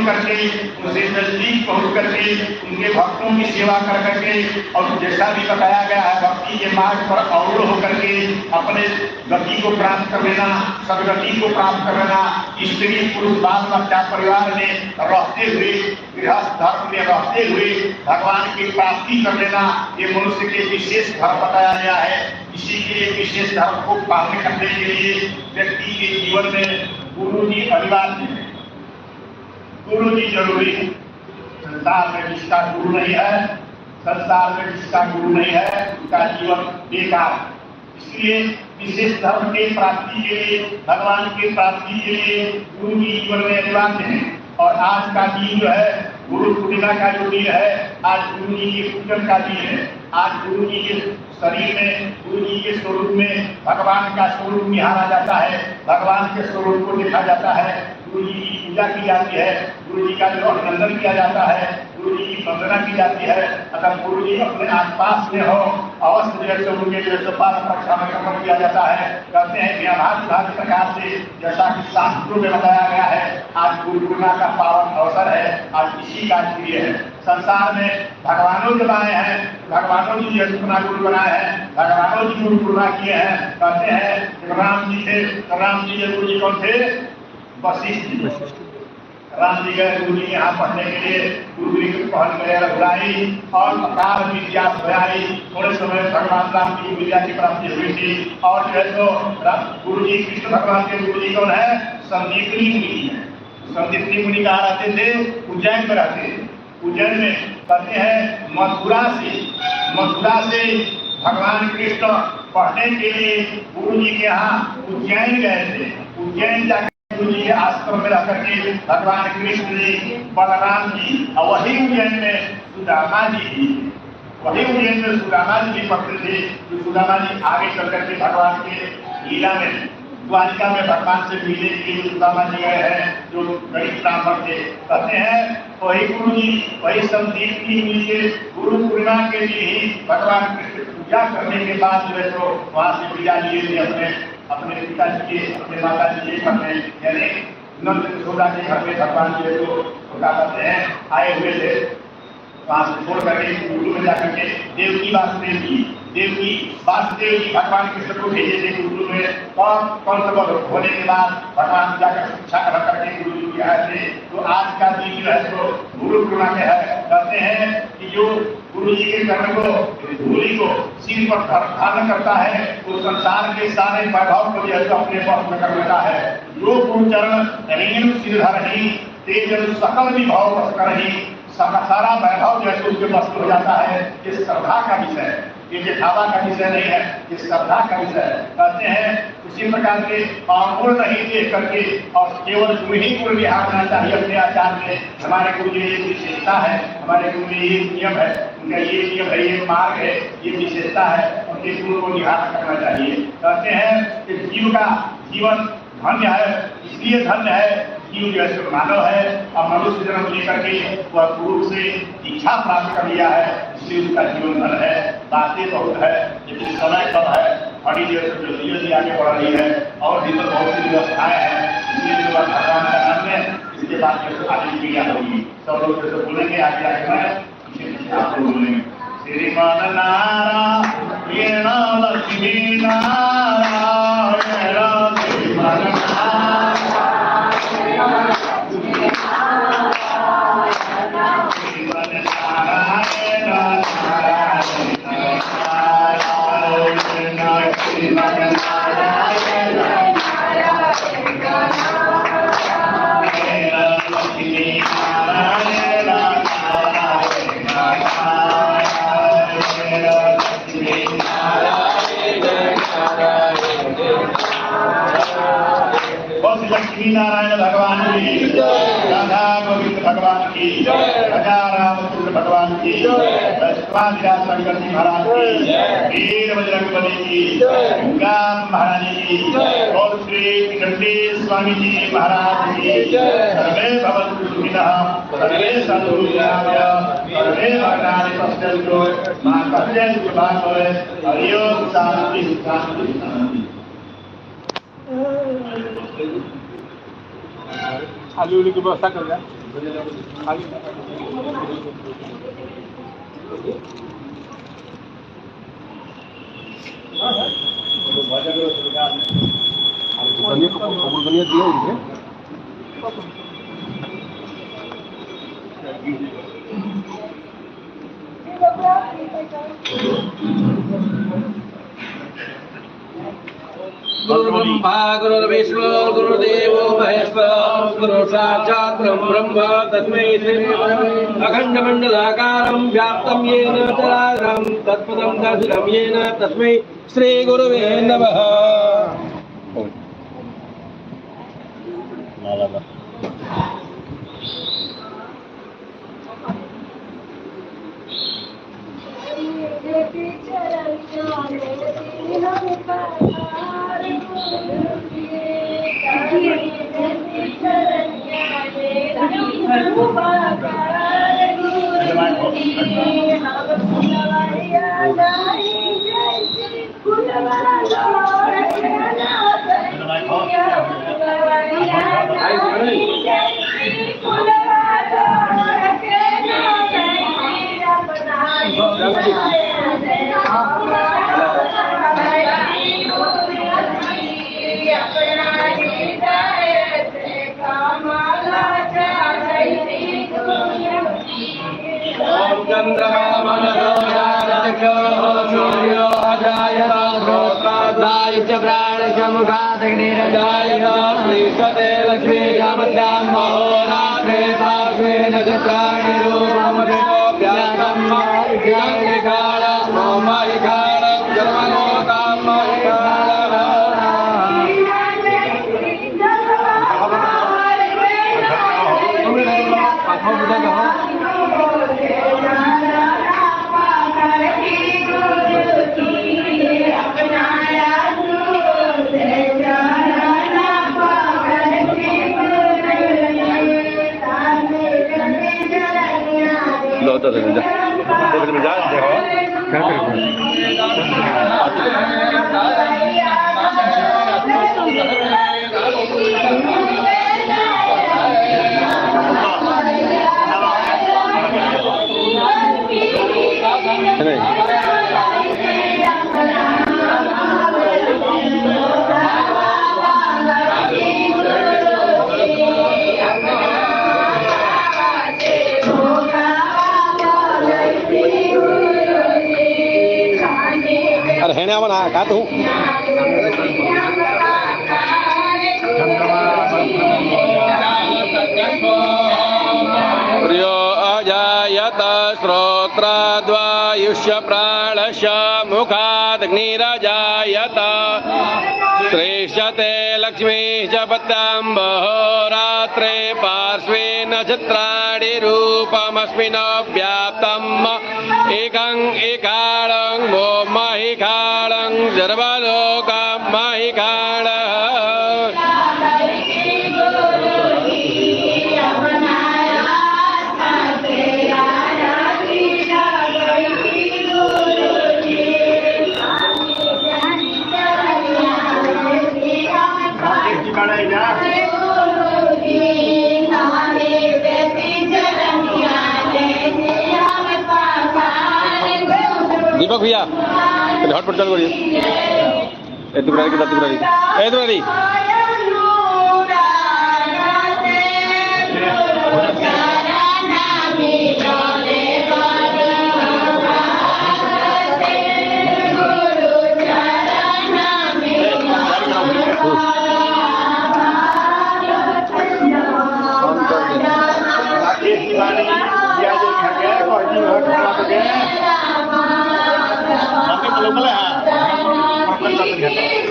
करके, उनसे नजदीक पहुंच करके, उनके भक्तों की सेवा कर करके, और जैसा भी बताया गया है भक्ति के मार्ग पर अवरुद्ध होकर के अपने गति को प्राप्त कर लेना, सदगति को प्राप्त कर लेना, स्त्री पुरुष बाल बच्चा परिवार में रहते हुए, गृहस्थ धर्म में रहते हुए भगवान की प्राप्ति कर लेना, ये मनुष्य के विशेष धर्म बताया गया है। इसी के विशेष धर्म को पालन करने के लिए व्यक्ति के जीवन में गुरु जी अनिवार्य है, गुरु जी जरूरी है। संसार में जिसका गुरु नहीं है, संसार में जिसका गुरु नहीं है, उसका जीवन बेकार। इसलिए विशेष धर्म के प्राप्ति के लिए, भगवान की प्राप्ति के लिए गुरु जी जीवन में अनिवार्य है। और आज का दिन जो है गुरु पूर्णिमा का जो दिन है, आज गुरु जी के पूजन का दिन है। आज गुरु जी के शरीर में, गुरु जी के स्वरूप में भगवान का स्वरूप निहारा जाता है, भगवान के स्वरूप को देखा जाता है, गुरु जी की पूजा की जाती है, गुरु जी का जो अभिनंदन किया जाता है, गुरु जी की वंदना की जाती है। अगर गुरु जी अपने आसपास में हो, अवश्य जैसे उनके जैसे पालन रक्षा में कर्म किया जाता है। कहते हैं भांति प्रकार से, जैसा कि शास्त्रों में बताया गया है, आज गुरु पूर्णिमा का पावन अवसर है, आज इसी का प्रिय है। संसार में भगवानों जो बनाए हैं, भगवानों जी अपना गुरु बनाए हैं, भगवानों जी गुरु पूर्णिमा किए हैं। कहते हैं राम जी थे, राम जी के गुरु जी कौन थे? वशिष्ठ जी। राम जी गए गुरु जी यहाँ पढ़ने के लिए, गुरु जी की पहल वगैरह बुलाई और अकाल विद्या भयाई। थोड़े समय भगवान राम की विद्या की प्राप्ति हुई थी। और जो है तो गुरु जी कृष्ण भगवान के गुरु जी कौन है? संदीपनी मुनि है। संदीपनी मुनि कहाँ रहते थे? उज्जैन में रहते थे। उज्जैन में कहते हैं मथुरा से भगवान कृष्ण पढ़ने के लिए गुरु जी के यहाँ उज्जैन गए थे। उज्जैन जाकर गुरु जी के आश्रम में रहकर के भगवान कृष्ण जी, बलराम जी और वही उज्जैन में सुदामा जी भी, वही उज्जैन में सुदामा जी भी पढ़ते थे। जो सुदामा जी आगे चल करके भगवान के लीला में द्वारिका में भगवान से मिलने के लिए सुदामा जी गए हैं, जो गरीब ब्राह्मण थे। कहते हैं वही गुरु जी, वही संदीपनी मुनि के गुरु पूर्णिमा के लिए ही भगवान कृष्ण पूजा करने के बाद जो है तो वहां से विदा लिए थे अपने पिताजी के, अपने माता जी के घर में, यानी नंद यशोदा के घर में भगवान जी को क्या कहते हैं आए हुए थे। वहां से छोड़ करके गुरु में जाकर के देवकी वासुदेव जी भगवान कृष्ण को भेजे थे गुरु में। और कौन सा होने के बाद भगवान जाकर शिक्षा कर करके गुरु जी आए थे। तो आज का दिन जो है तो गुरु पूर्णिमा में है। कहते हैं कि जो गुरु जी के चरण को, धूलि को सिर पर धारण करता है, तो संसार के सारे वैभव को जो अपने वश में कर लेता है। जो गुरु चरण रीण सिरधर ही तेज सकल विभव वश करही, सारा वैभव जो है उसके वश हो जाता है। ये श्रद्धा का विषय है, ये दिखावा का विषय नहीं है, ये श्रद्धा का विषय है। कहते हैं उसी प्रकार के आंगुल नहीं देख करके और केवल गुरु ही गुरु निहारना चाहिए अपने आचार में। हमारे गुरु जी ये विशेषता है, हमारे गुरु जी ये नियम है, उनका ये नियम है, ये मार्ग है, ये विशेषता है, उनके गुरु को निहार करना चाहिए। कहते हैं कि जीव का जीवन धन्य है, इसलिए धन्य है जीव जो है मानव है और मनुष्य जन्म लेकर के वह गुरु से दीक्षा प्राप्त कर लिया है, इसलिए उसका जीवन धन है। बातें बहुत है, लेकिन समय कम है, बड़ी देर से जो धीरे आगे बढ़ रही है और भी तो बहुत सी व्यवस्थाएं हैं। इसलिए जो भगवान का नाम है, इसके बाद जो आगे क्रिया होगी सब लोग जैसे बोलेंगे आगे आगे मैं पीछे आप लोग बोलेंगे। श्रीमान नारायण लक्ष्मी नारायण श्रीमान लक्ष्मी नारायण भगवान की, राधा गोविंद भगवान की, राजा रामचंद्र भगवान की, वैष्णवाचार्य शंकर जी महाराज की, वीर बजरंगबली की, गंगा महारानी की और श्री खंडे स्वामी जी महाराज की। सर्वे भवन्तु सुखिनः, सर्वे सन्तु निरामयाः, सर्वे भद्राणि पश्यन्तु मा कश्चित् दुःखं भवेत्। हरि ओम शांति शांति शांति। आलू की व्यवस्था कर दिया। गुरुर्ब्रह्मा गुरुर्विष्णु गुरुदेवो महेश्वर गुरु साक्षात् ब्रह्म तस्मै श्री अखण्डमण्डलाकारं व्याप्तं येन चराचरं तत्पदं दर्शितं येन तस्मै श्री गुरुवे नमः। श्रीशते लक्ष्मी जामत्यां महोरात्रे पार्श्वे नक्षत्राणि रूपमदेवोऽभ्यासं मायिकालं मायिकालं जन्मलोकां है ना बना का तू प्रियो अजायत श्रोत्रद्वायुष्य प्राणस्य मुखादग्निरजायत श्रेष्ठते लक्ष्मी च पत्यां बहोरात्रे पार्श्वे नक्षत्राणि रूपमस्मिन् व्याप्तम् एकं एकालं वो महिकालं सर्वलोकं महिकालः दीपक भैया हॉटपॉट चालू करिए तुरारी के तुरारी तुरारी लोकल है